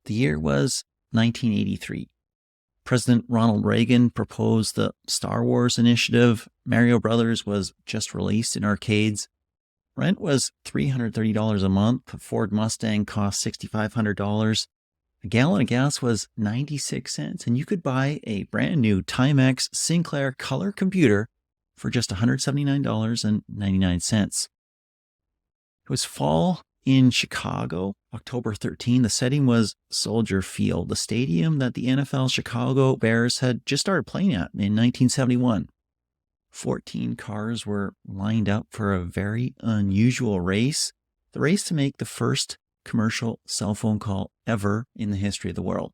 The year was 1983. President Ronald Reagan proposed the Star Wars initiative. Mario Brothers was just released in arcades. Rent was $330 a month. A Ford Mustang cost $6,500. A gallon of gas was 96 cents, and you could buy a brand new Timex Sinclair color computer for just $179.99. It was fall in Chicago, October 13. The setting was Soldier Field, the stadium that the NFL Chicago Bears had just started playing at in 1971. 14 cars were lined up for a very unusual race, the race to make the first commercial cell phone call ever in the history of the world.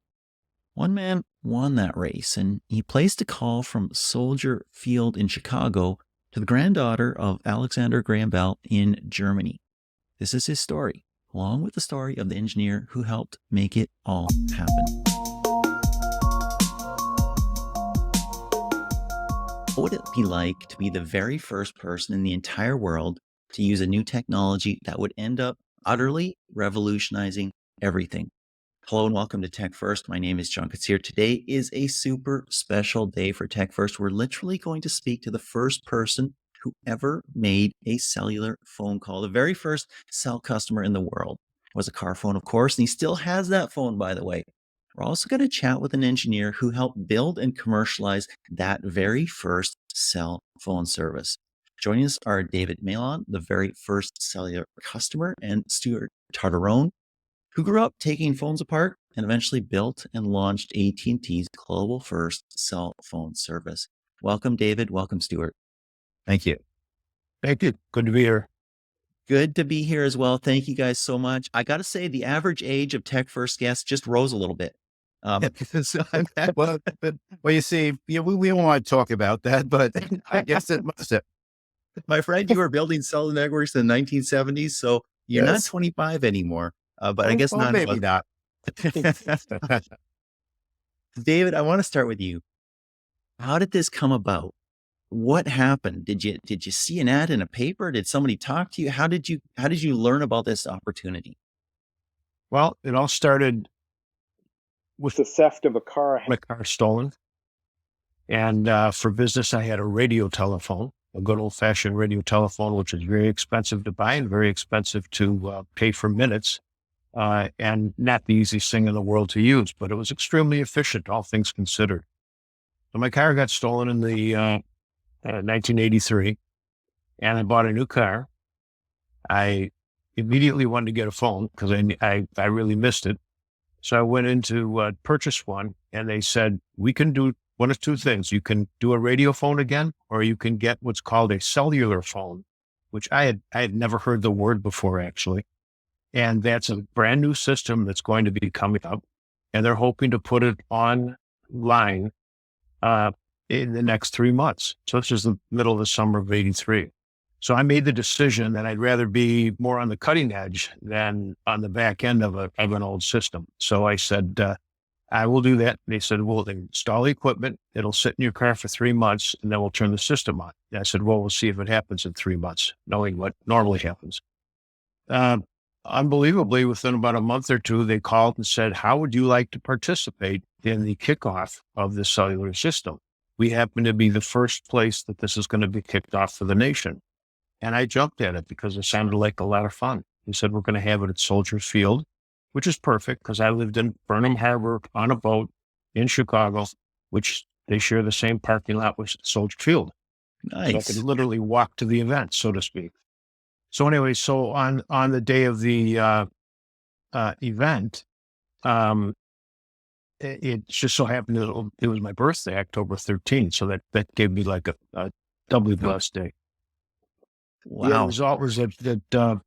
One man won that race, and he placed a call from Soldier Field in Chicago to the granddaughter of Alexander Graham Bell in Germany. This is his story, along with the story of the engineer who helped make it all happen. What would it be like to be the very first person in the entire world to use a new technology that would end up utterly revolutionizing everything? Hello and welcome to Tech First. My name is John Koetsier. Today is a super special day for Tech First. We're literally going to speak to the first person who ever made a cellular phone call. The very first cell customer in the world was a car phone, of course, and he still has that phone, by the way. We're also going to chat with an engineer who helped build and commercialize that very first cell phone service. Joining us are David Meilahn, the very first cellular customer, and Stuart Tararone, who grew up taking phones apart and eventually built and launched AT&T's global first cell phone service. Welcome, David. Welcome, Stuart. Thank you. Thank you. Good to be here. Good to be here as well. Thank you guys so much. I got to say, the average age of Tech First guests just rose a little bit. Well, you see, we don't want to talk about that, but I guess it must have. My friend, you were building cellular networks in the 1970s, so you're not 25 anymore. But I guess not. Maybe not. David, I want to start with you. How did this come about? What happened? Did you see an ad in a paper? Did somebody talk to you? How did you learn about this opportunity? Well, it all started with the theft of a car. My car stolen. And for business, I had a radio telephone, a good old-fashioned radio telephone, which is very expensive to buy and very expensive to pay for minutes, and not the easiest thing in the world to use, but it was extremely efficient, all things considered. So my car got stolen in the 1983, and I bought a new car. I immediately wanted to get a phone because I really missed it. So I went in to purchase one, and they said, we can do one of two things. You can do a radio phone again, or you can get what's called a cellular phone, which I had never heard the word before, actually. And that's a brand new system that's going to be coming up, and they're hoping to put it online in the next 3 months. So this is the middle of the summer of 83. So I made the decision that I'd rather be more on the cutting edge than on the back end of an old system. So I said, I will do that. They said, well, then install the equipment. It'll sit in your car for 3 months, and then we'll turn the system on. And I said, well, we'll see if it happens in 3 months, knowing what normally happens. Unbelievably, within about a month or two, they called and said, how would you like to participate in the kickoff of the cellular system? We happen to be the first place that this is going to be kicked off for the nation. And I jumped at it because it sounded like a lot of fun. He said, we're going to have it at Soldier Field, which is perfect because I lived in Burnham Harbor on a boat in Chicago, which they share the same parking lot with Soldier Field. Nice. So I could literally walk to the event, so to speak. So anyway, so on the day of the event, it just so happened that it was my birthday, October 13th. So that gave me like a doubly blessed day. Wow. The result was that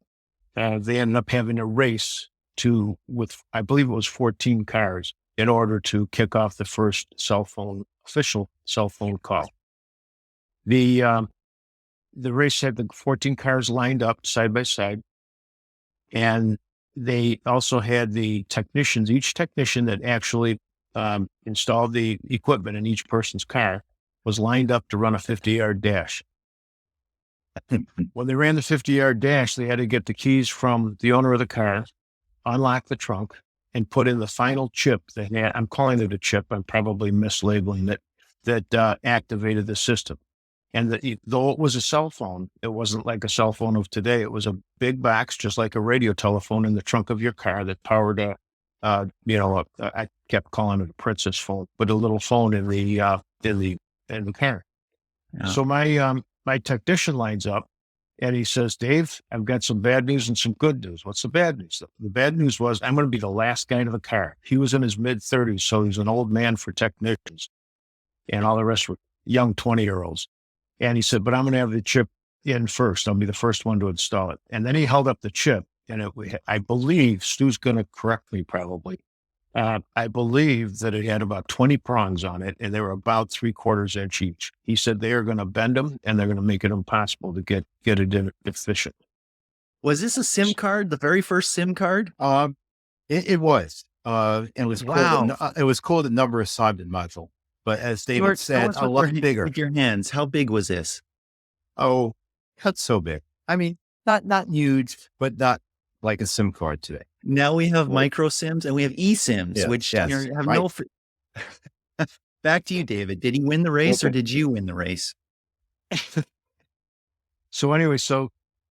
they ended up having a race with I believe it was 14 cars in order to kick off the first official cell phone call. The race had the 14 cars lined up side by side, and they also had the technicians. Each technician that actually installed the equipment in each person's car was lined up to run a 50-yard dash. When they ran the 50-yard dash, they had to get the keys from the owner of the car, unlock the trunk, and put in the final chip I'm calling it a chip. I'm probably mislabeling it, that activated the system. And though it was a cell phone, it wasn't like a cell phone of today. It was a big box, just like a radio telephone in the trunk of your car that powered I kept calling it a princess phone, but a little phone in the car. Yeah. So my technician lines up and he says, "Dave, I've got some bad news and some good news." What's the bad news? The bad news was I'm going to be the last guy to the car. He was in his mid-30s, so he's an old man for technicians, and all the rest were young 20-year-olds. And he said, "But I'm going to have the chip in first. I'll be the first one to install it." And then he held up the chip, and I believe Stu's going to correct me probably. I believe that it had about 20 prongs on it, and they were about 3/4 inch each. He said they are going to bend them, and they're going to make it impossible to get it in efficient. Was this a SIM card, the very first SIM card? It was. Wow. It was called a number assignment module. But as David Stuart, tell said, us a lot bigger. with your hands. How big was this? Oh, not so big. I mean, not huge, but not like a SIM card today. Now we have micro SIMs and we have eSIMs, Yeah, which yes, have right. no. Back to you, David. Did he win the race or Okay. did you win the race? So anyway,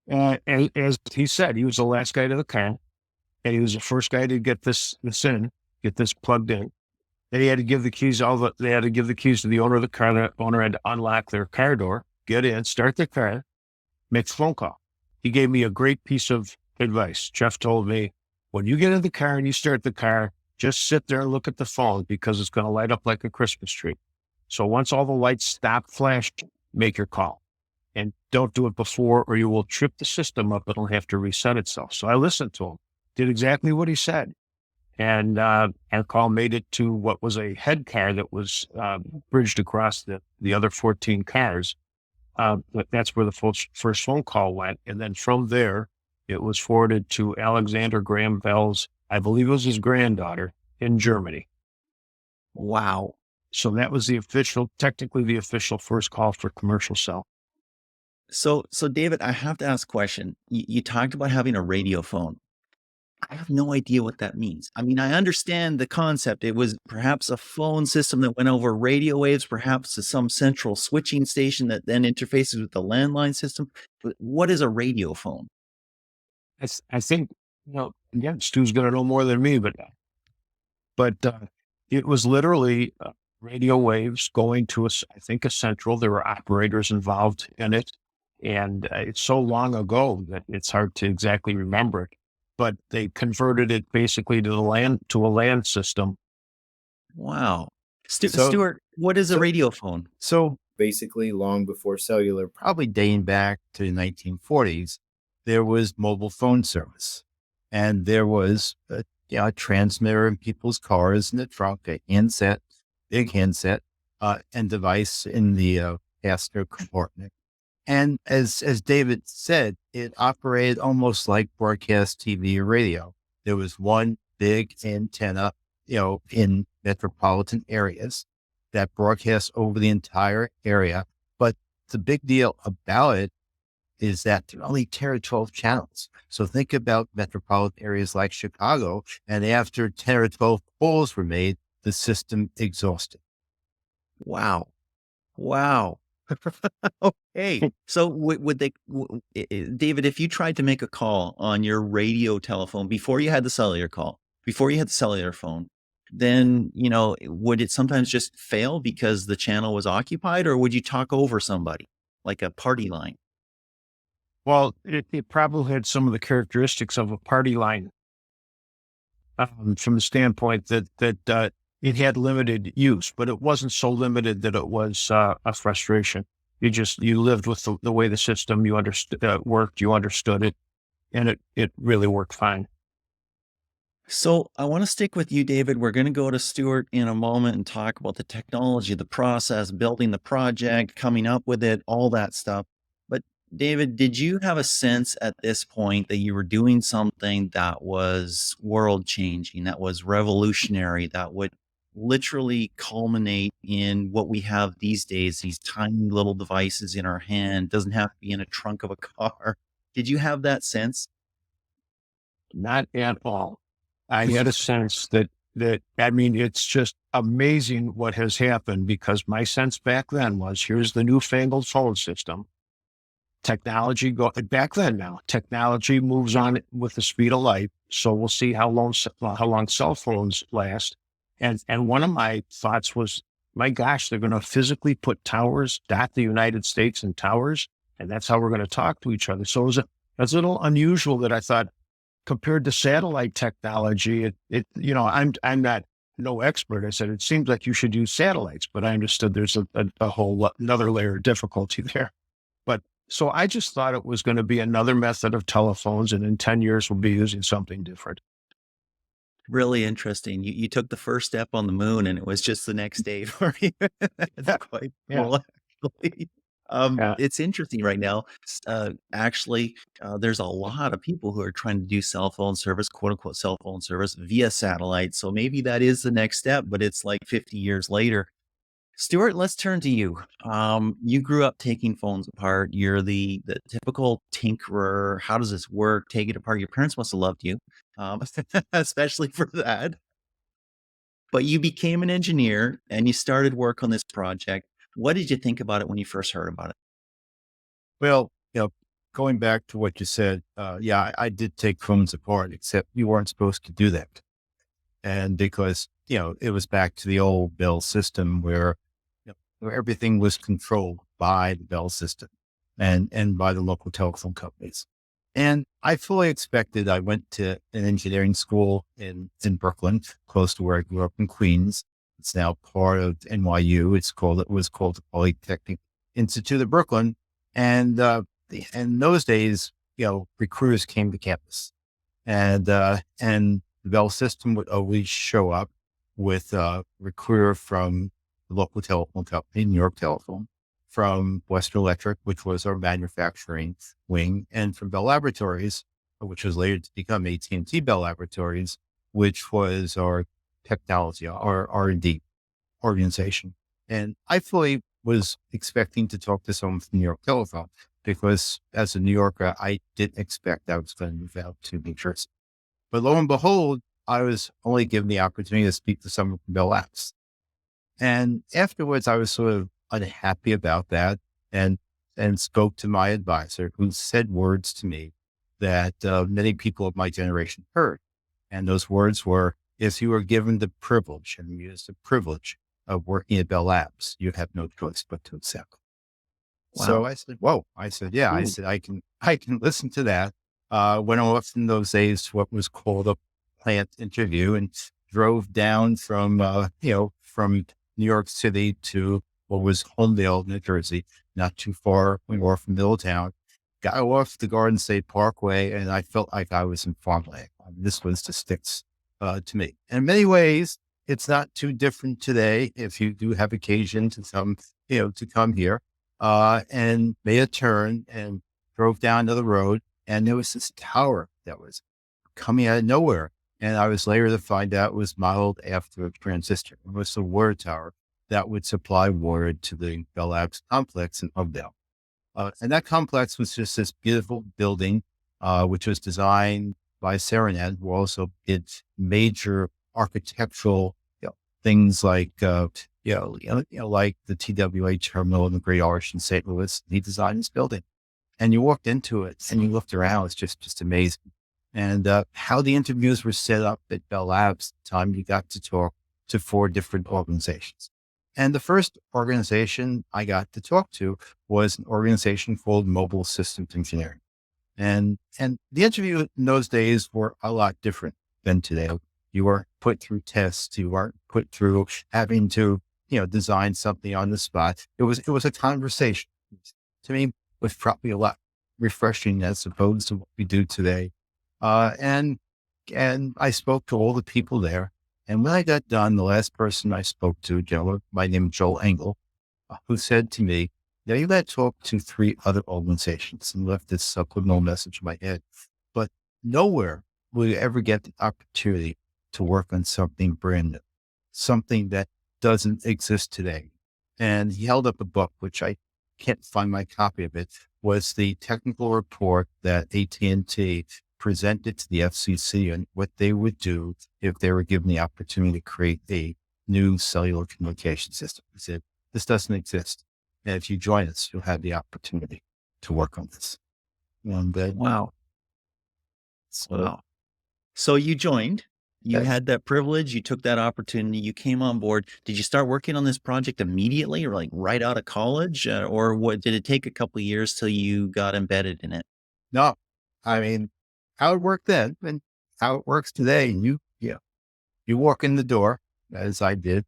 as he said, he was the last guy to the car, and he was the first guy to get this plugged in. Then he had to give the keys. They had to give the keys to the owner of the car. The owner had to unlock their car door, get in, start the car, make a phone call. He gave me a great piece of advice. Jeff told me, when you get in the car and you start the car, just sit there and look at the phone because it's going to light up like a Christmas tree. So once all the lights stop flashing, make your call. And don't do it before or you will trip the system up. It'll have to reset itself. So I listened to him, did exactly what he said. And our call made it to what was a head car that was bridged across the other 14 cars. But that's where the first phone call went. And then from there, it was forwarded to Alexander Graham Bell's, I believe it was his granddaughter, in Germany. Wow. So that was technically the official first call for commercial cell. So David, I have to ask a question. You talked about having a radio phone. I have no idea what that means. I mean, I understand the concept. It was perhaps a phone system that went over radio waves, perhaps to some central switching station that then interfaces with the landline system. But what is a radio phone? I think, again, Stu's going to know more than me, but it was literally radio waves going to I think a central. There were operators involved in it. And it's so long ago that it's hard to exactly remember it. But they converted it basically to a land system. Wow. So- Stuart, what is a so- radio phone? So basically, long before cellular, probably dating back to the 1940s, there was mobile phone service. And there was a transmitter in people's cars in the trunk, a handset, big handset, and device in the passenger compartment. And as David said, it operated almost like broadcast TV or radio. There was one big antenna, in metropolitan areas that broadcast over the entire area. But the big deal about it is that there are only 10 or 12 channels. So think about metropolitan areas like Chicago, and after 10 or 12 calls were made, the system exhausted. Wow. Okay. So would they, David, if you tried to make a call on your radio telephone before you had the cellular call, before you had the cellular phone, then, would it sometimes just fail because the channel was occupied, or would you talk over somebody like a party line? Well, it probably had some of the characteristics of a party line from the standpoint that it had limited use, but it wasn't so limited that it was a frustration. You lived with the way the system you understood worked, you understood it, and it really worked fine. So I want to stick with you, David. We're going to go to Stuart in a moment and talk about the technology, the process, building the project, coming up with it, all that stuff. But David, did you have a sense at this point that you were doing something that was world changing, that was revolutionary, that would literally culminate in what we have these days, these tiny little devices in our hand, doesn't have to be in a trunk of a car? Did you have that sense? Not at all. I had a sense that I mean, it's just amazing what has happened, because my sense back then was, here's the newfangled phone system. Technology go back then now. Technology moves on with the speed of light. So we'll see how long cell phones last. And one of my thoughts was, my gosh, they're going to physically put towers, dot the United States in towers, and that's how we're going to talk to each other. So it was a little unusual that I thought, compared to satellite technology, I'm not no expert. I said, it seems like you should use satellites, but I understood there's a whole another layer of difficulty there. But so I just thought it was going to be another method of telephones, and in 10 years we'll be using something different. Really interesting. You took the first step on the moon, and it was just the next day for you. That's quite Yeah. cool, actually. Yeah. It's interesting right now. Actually, there's a lot of people who are trying to do cell phone service, quote unquote, cell phone service via satellite. So maybe that is the next step, but it's like 50 years later. Stuart, let's turn to you. You grew up taking phones apart. You're the typical tinkerer. How does this work? Take it apart. Your parents must have loved you, um, especially for that. But you became an engineer and you started work on this project. What did you think about it when you first heard about it? Well, going back to what you said, yeah, I did take phones apart, except you weren't supposed to do that. And because, it was back to the old Bell system where everything was controlled by the Bell system and by the local telephone companies. And I fully expected. I went to an engineering school in Brooklyn, close to where I grew up in Queens. It's now part of NYU. It was called the Polytechnic Institute of Brooklyn. And, in those days, recruiters came to campus, and the Bell system would always show up with a recruiter from the local telephone company, New York Telephone, from Western Electric, which was our manufacturing wing, and from Bell Laboratories, which was later to become AT&T Bell Laboratories, which was our technology, our R&D organization. And I fully was expecting to talk to someone from New York Telephone, because as a New Yorker, I didn't expect I was going to move out to New Jersey. But lo and behold, I was only given the opportunity to speak to someone from Bell Labs. And afterwards, I was sort of unhappy about that, and spoke to my advisor, who said words to me that many people of my generation heard. And those words were, if you were given the privilege, and used the privilege of working at Bell Labs, you have no choice but to accept. So Wow. I said, whoa. I said, yeah, I Ooh, said, I can listen to that. Went off in those days to what was called a plant interview, and drove down from New York City to what was Holmdel, New Jersey, not too far. We were from Middletown. Got off the Garden State Parkway, and I felt like I was in farmland. This was the sticks to me. And in many ways, it's not too different today. If you do have occasion to come here, and made a turn and drove down to the road, and there was this tower that was coming out of nowhere. And I was later to find out it was modeled after a transistor. It was the water tower that would supply water to the Bell Labs complex in Hubdale. And that complex was just this beautiful building, which was designed by Serenade, who also did major architectural things like, like the TWA terminal in the Great Arch in St. Louis. He designed this building. And you walked into it and you looked around. It's just amazing. And how the interviews were set up at Bell Labs, time you got to talk to 4 different organizations. And the first organization I got to talk to was an organization called Mobile Systems Engineering. And the interview in those days were a lot different than today. You weren't put through tests. You weren't put through having to, design something on the spot. It was a conversation. To me, was probably a lot refreshing as opposed to what we do today. And I spoke to all the people there. And when I got done, the last person I spoke to, a gentleman by name Joel Engel, who said to me, now you got to talk to 3 other organizations, and left this subliminal message in my head. But nowhere will you ever get the opportunity to work on something brand new, something that doesn't exist today. And he held up a book, which I can't find my copy of it, was the technical report that AT&T presented to the FCC and what they would do if they were given the opportunity to create a new cellular communication system. He said, this doesn't exist. And if you join us, you'll have the opportunity to work on this. And Wow. so Wow. So you joined, you that, had that privilege, you took that opportunity, you came on board. Did you start working on this project immediately or like right out of college? Or what did it take a couple of years till you got embedded in it? no, I mean, how it worked then and how it works today. You walk in the door, as I did,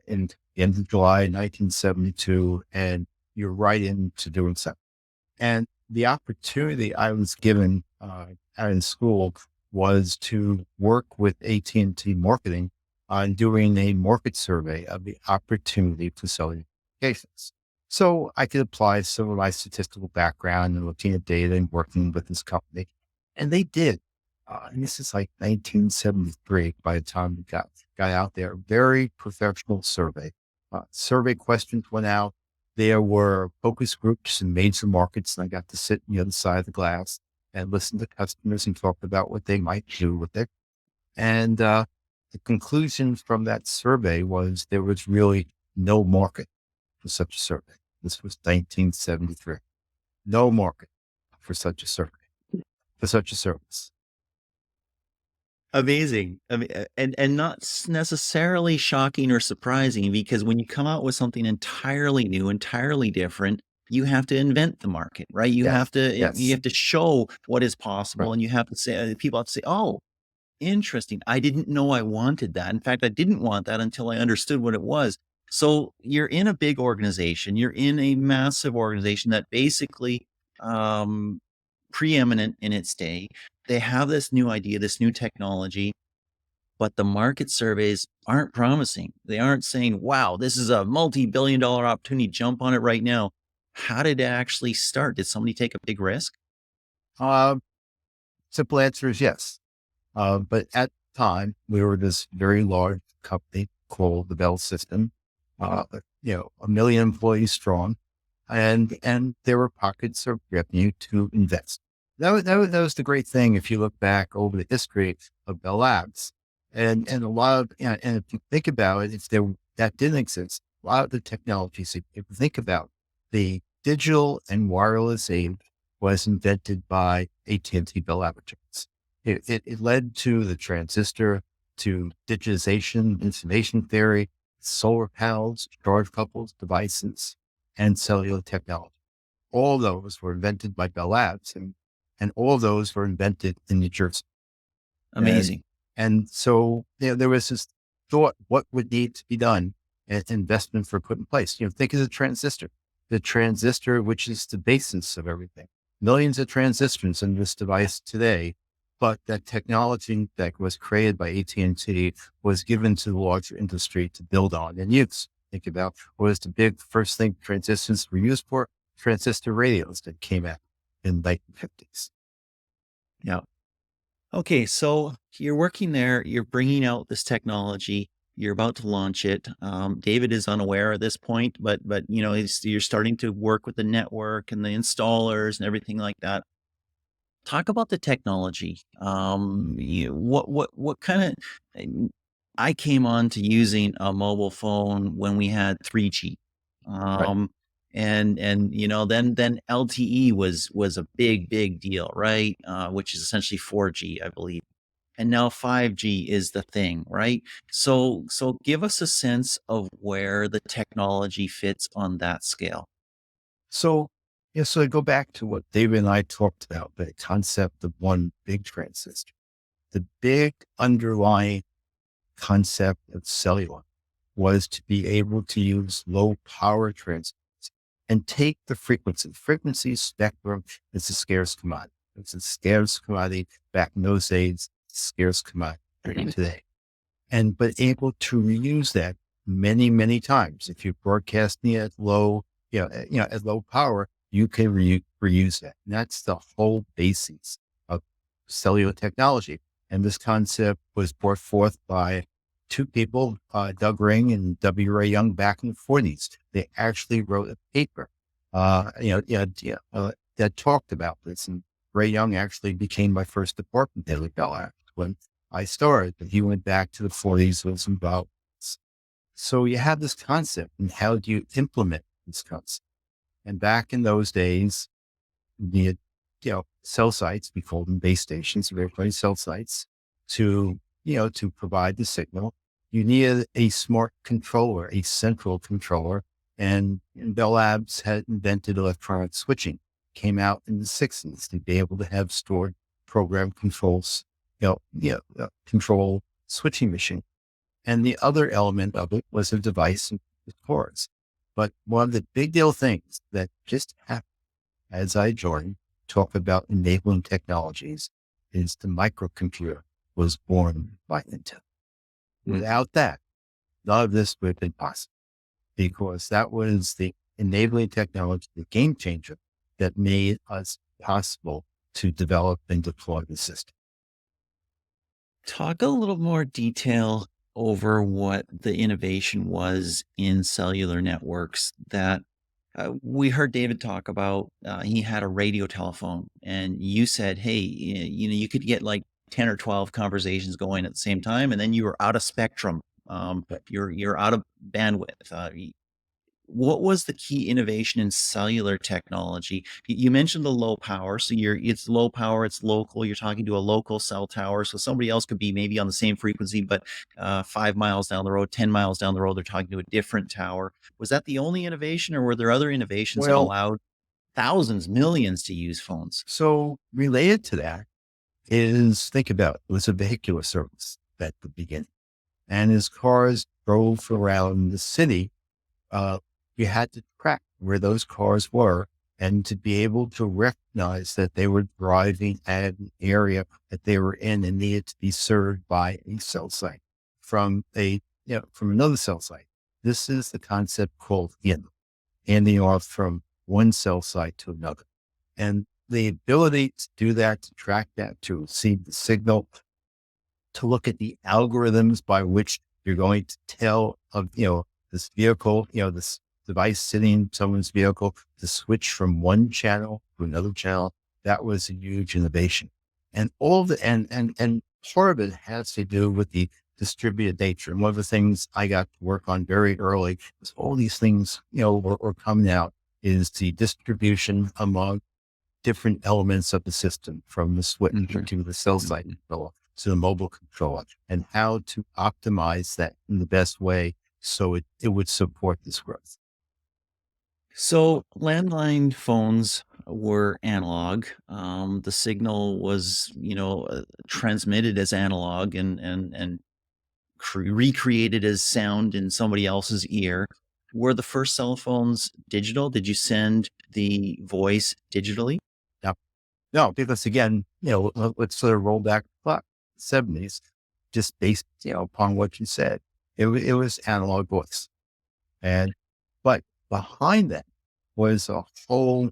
in the end of July 1972, and you're right into doing something. And the opportunity I was given out in school was to work with AT&T marketing on doing a market survey of the opportunity for cellular communications. So I could apply some of my statistical background and looking at data and working with this company. And they did. And this is like 1973 by the time we got out there. Very professional survey. Survey questions went out. There were focus groups in major markets, and I got to sit on the other side of the glass and listen to customers and talk about what they might do with it. And the conclusion from that survey was there was really no market for such a survey. This was 1973. No market for such a survey, for such a service. Amazing. I mean, and not necessarily shocking or surprising because when you come out with something entirely new, entirely different, you have to invent the market, right? Yes, You yes, have to show what is right. possible, and you have to say people have to say, "Oh, interesting. I didn't know I wanted that. In fact, I didn't want that until I understood what it was." So you're in a big organization. You're in a massive organization that basically um, preeminent in its day. They have this new idea, this new technology, but the market surveys aren't promising. They aren't saying, wow, this is a multi-billion dollar opportunity. Jump on it right now. How did it actually start? Did somebody take a big risk? Uh, Simple answer is yes. But at the time, we were this very large company called the Bell System, uh, 1 million employees strong, and there were pockets of revenue to invest. That was the great thing if you look back over the history of Bell Labs, and a lot of and if you think about it, if there that didn't exist, a lot of the technologies. If you think about the digital and wireless age was invented by AT&T Bell Laboratories. It led to the transistor, to digitization, information theory, solar panels, charge couples, devices, and cellular technology. All those were invented by Bell Labs, and all those were invented in New Jersey. And Amazing. and so there was this thought, what would need to be done and investment for put in place. Think of the transistor, which is the basis of everything. Millions of transistors in this device today, but that technology that was created by AT&T was given to the larger industry to build on and use. Think about what was the big first thing transistors were used for? Transistor radios that came out in the 1950s. Yeah. Okay, so you're working there, you're bringing out this technology, you're about to launch it. David is unaware at this point, but you're starting to work with the network and the installers and everything like that. Talk about the technology. What kind of? I came on to using a mobile phone when we had 3G, Right. um, and then LTE was a big deal, right? Which is essentially 4G, I believe, and now 5G is the thing, right? So give us a sense of where the technology fits on that scale. So, so I go back to what David and I talked about, the concept of one big transistor. The big underlying concept of cellular was to be able to use low power transistors and take the frequency. Frequency spectrum is a scarce commodity. It's a scarce commodity back in those days, scarce commodity today. But able to reuse that many times. If you're broadcasting at low, at low power, you can reuse that. And that's the whole basis of cellular technology. And this concept was brought forth by two people, Doug Ring and W. Ray Young, back in the 40s. They actually wrote a paper, that talked about this. And Ray Young actually became my first department head at Bell Labs when I started. But he went back to the 40s with some about. So you have this concept, and how do you implement this concept? And back in those days, the cell sites, we called them base stations, we were putting cell sites to provide the signal. You needed a smart controller, a central controller, and Bell Labs had invented electronic switching. Came out in the 60s to be able to have stored program controls, control switching machine. And the other element of it was a device with cords. But one of the big deal things that just happened as I joined, talk about enabling technologies, is the microcomputer was born by Intel. Without that, none of this would have been possible, because that was the enabling technology, the game changer that made us possible to develop and deploy the system. Talk a little more detail over what the innovation was in cellular networks that we heard David talk about. He had a radio telephone, and you said, hey, you could get like 10 or 12 conversations going at the same time, and then you were out of spectrum. You're out of bandwidth. What was the key innovation in cellular technology? You mentioned the low power. So it's low power, it's local. You're talking to a local cell tower. So somebody else could be maybe on the same frequency, but 5 miles down the road, 10 miles down the road, they're talking to a different tower. Was that the only innovation, or were there other innovations that Well, allowed thousands, millions to use phones? so related to that is, think about it was a vehicular service at the beginning. And as cars drove around the city, you had to track where those cars were, and to be able to recognize that they were driving at an area that they were in and needed to be served by a cell site from another cell site. This is the concept called handing off from one cell site to another. And the ability to do that, to track that, to receive the signal, to look at the algorithms by which you're going to tell of, this vehicle, this device sitting in someone's vehicle, to switch from one channel to another channel. That was a huge innovation. And and part of it has to do with the distributed nature. And one of the things I got to work on very early was all these things, were coming out, is the distribution among different elements of the system, from the switch to the cell site controller to the mobile controller, and how to optimize that in the best way so it would support this growth. So landline phones were analog. The signal was, transmitted as analog and recreated as sound in somebody else's ear. Were the first cell phones digital? Did you send the voice digitally? No, because again, let's sort of roll back the clock, 70s, just based, upon what you said. It was analog voice. But behind that was a whole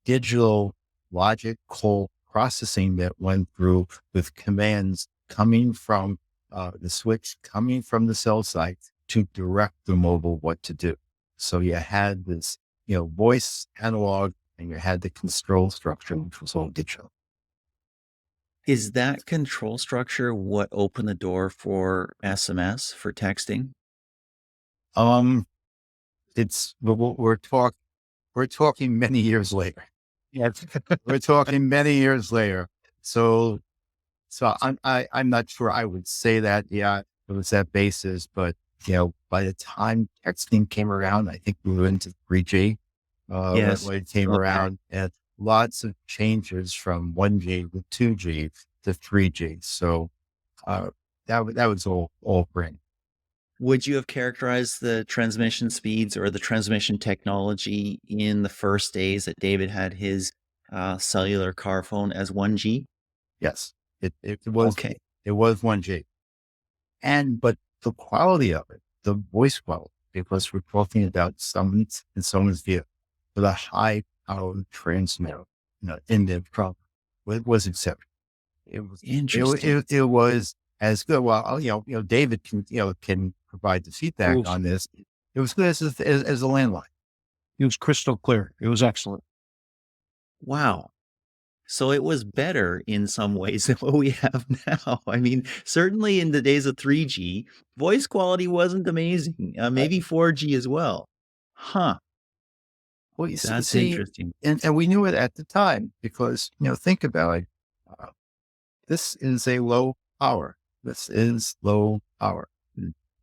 digital logical processing that went through, with commands coming from the switch, coming from the cell site, to direct the mobile what to do. So you had this, voice analog, and you had the control structure, which was all digital. Is that control structure what opened the door for SMS, for texting? Um, we're talking many years later. Yes. We're talking many years later. So I'm not sure I would say that. Yeah, it was that basis, but by the time texting came around, I think we were into 3G. Yes. When it came Okay. around, and lots of changes from 1G to 2G to 3G. So that was all brand. Would you have characterized the transmission speeds or the transmission technology in the first days that David had his cellular car phone as 1G? Yes, it was Okay. it was 1G, but the quality of it, the voice quality, because we're talking about someone's vehicle with a high power transmitter, in the trunk, it was exceptional. Interesting. It was as good. Well, David can provide the It feedback was, on this. It was good as a landline. it was crystal clear. It was excellent. Wow. So it was better in some ways than what we have now. I mean, certainly in the days of 3G, voice quality wasn't amazing. Right. Maybe 4G as well. Huh. Well, That's see, interesting. and we knew it at the time because, think about it. Uh, this is a low power. This is low power.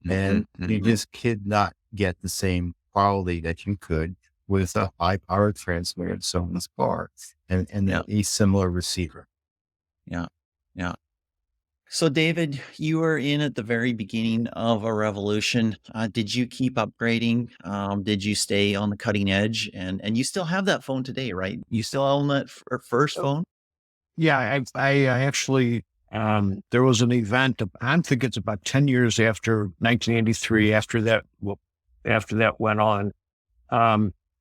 And you just could not get the same quality that you could with a high power transmitter in someone's car and Yeah. a similar receiver. Yeah. Yeah. So, David, you were in at the very beginning of a revolution. Did you keep upgrading? Did you stay on the cutting edge? And you still have that phone today, right? You still own that first Oh, phone? yeah, I actually, there was an event, I think it's about 10 years after 1983, after that went on.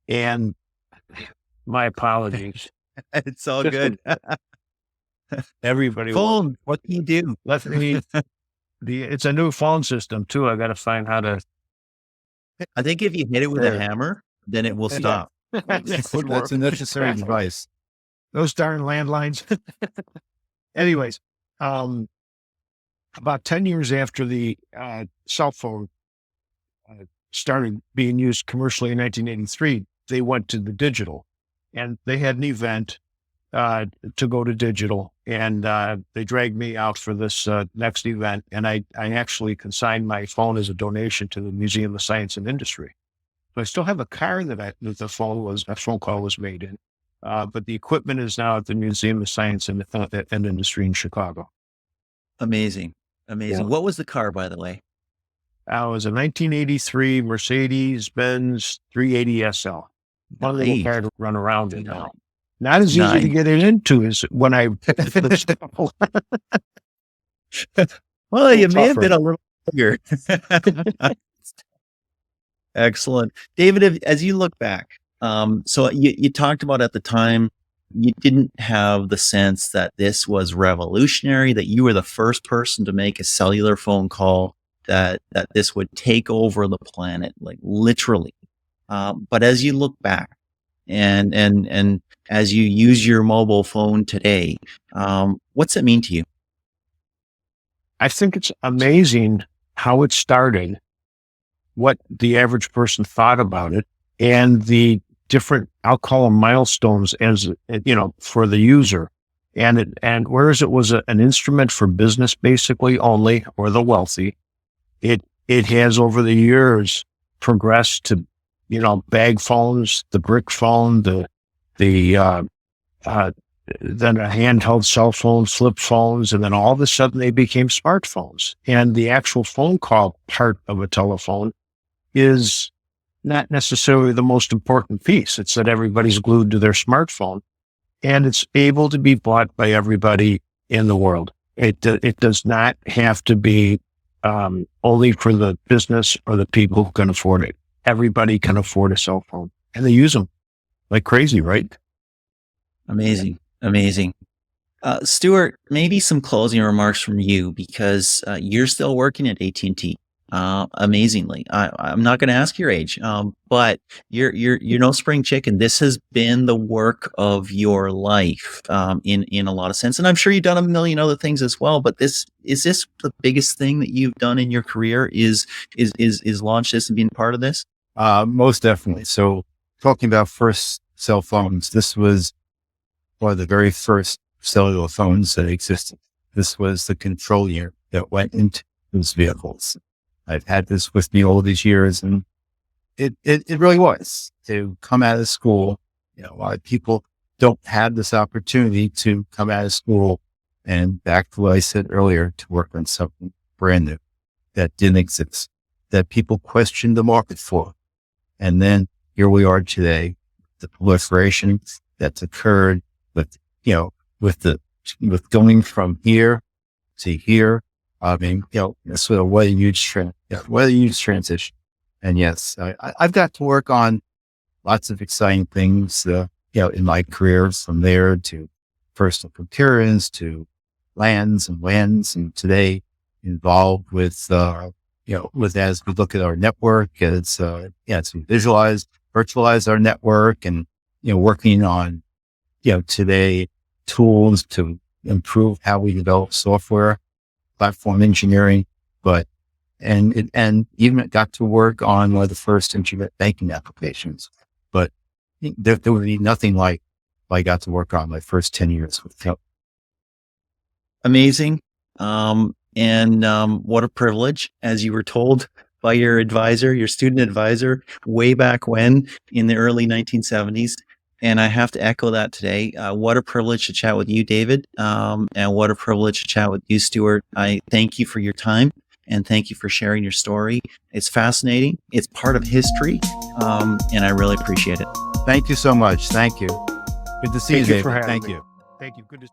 And my apologies. It's all Just good. everybody Phone, what can you do? let me, it's a new phone system too. I got to find how to, I think if you hit it with a there. hammer, then it will Yeah. stop. That would That's work. a necessary device. Those darn landlines. Anyways, about 10 years after the cell phone started being used commercially in 1983, they went to the digital, and they had an event to go to digital, and they dragged me out for this next event, and I actually consigned my phone as a donation to the Museum of Science and Industry. So I still have a car that the phone call was made in, but the equipment is now at the Museum of Science and Industry in Chicago. Amazing. Yeah. Amazing. What was the car, by the way? It was a 1983 Mercedes Benz 380 SL. One little Nice. car to run around in Nice. now. Not as easy to Nice. get it into as when I Well, you may have tougher. been a little bigger. Excellent. David, as you look back, so you talked about at the time, you didn't have the sense that this was revolutionary, that you were the first person to make a cellular phone call, that this would take over the planet, like literally. But as you look back and as you use your mobile phone today, what's it mean to you? I think it's amazing how it started, what the average person thought about it, and the different, I'll call them milestones as, for the user. And whereas it was an instrument for business basically only, or the wealthy, it has over the years progressed to, bag phones, the brick phone, then a handheld cell phone, flip phones, and then all of a sudden they became smartphones. And the actual phone call part of a telephone is not necessarily the most important piece. It's that everybody's glued to their smartphone, and it's able to be bought by everybody in the world. It does not have to be only for the business or the people who can afford it. Everybody can afford a cell phone, and they use them like crazy, right? Amazing. Amazing. Stuart, maybe some closing remarks from you because you're still working at AT&T. Amazingly, I'm not going to ask your age, but you're no spring chicken. This has been the work of your life, in a lot of sense, and I'm sure you've done a million other things as well. But is this the biggest thing that you've done in your career? Is launch this and being part of this? Most definitely. So talking about first cell phones, this was one of the very first cellular phones that existed. This was the control unit that went into those vehicles. I've had this with me all these years, and it really was to come out of school. A lot of people don't have this opportunity to come out of school and back to what I said earlier, to work on something brand new that didn't exist, that people questioned the market for. And then here we are today, the proliferation that's occurred with going from here to here. I mean, sort of what a huge transition. And yes, I've got to work on lots of exciting things, in my career, from there to personal computers to LANs and WANs, and today involved with, as we look at our network, it's to virtualize our network, and, working on, today tools to improve how we develop software, platform engineering, and even got to work on one of the first internet banking applications. But there would be nothing like what I got to work on my first 10 years with Tel. Amazing. What a privilege, as you were told by your advisor, your student advisor, way back when in the early 1970s. And I have to echo that today. What a privilege to chat with you, David. And what a privilege to chat with you, Stuart. I thank you for your time and thank you for sharing your story. It's fascinating. It's part of history. And I really appreciate it. Thank you so much. Thank you. Good to see you, Thank you David. for having Thank me. you. Thank you. Good to